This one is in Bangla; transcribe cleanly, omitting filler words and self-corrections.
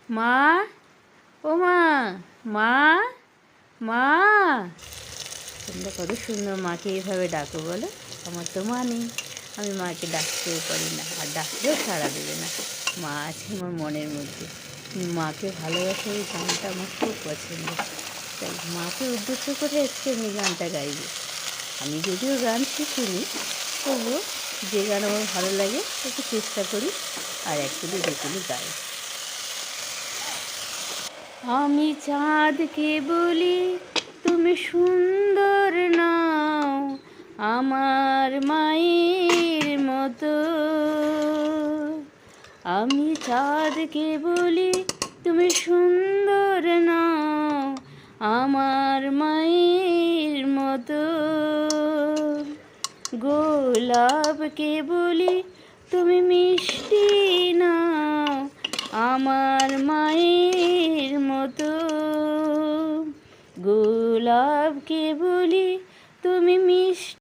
মা, ও মা, মা, মা। তোমরা কত সুন্দর মাকে এইভাবে ডাকো বলো। আমার তো মা নেই, আমি মাকে ডাকতেও পারি না, আর ডাকলেও সাড়া দেবে না। মা আছে আমার মনের মধ্যে। মাকে ভালোবাসা এই গানটা আমার খুব পছন্দ, তাই মাকে উদ্দেশ্য করে আজকে আমি গানটা গাইব। আমি যদিও গান শিখিনি, তবুও যে গান আমার ভালো লাগে একটু চেষ্টা করি আর একটুকু যেটুকু গাই। আমি চাঁদকে বলি তুমি সুন্দর নাও, আমার মায়ের মতো। আমি চাঁদকে বলি তুমি সুন্দর নাও, আমার মায়ের মতো। গোলাপকে বলি তুমি মিষ্টি নাও, আমার মায়ের মতো। গোলাপকে বলি তুমি মিষ্টি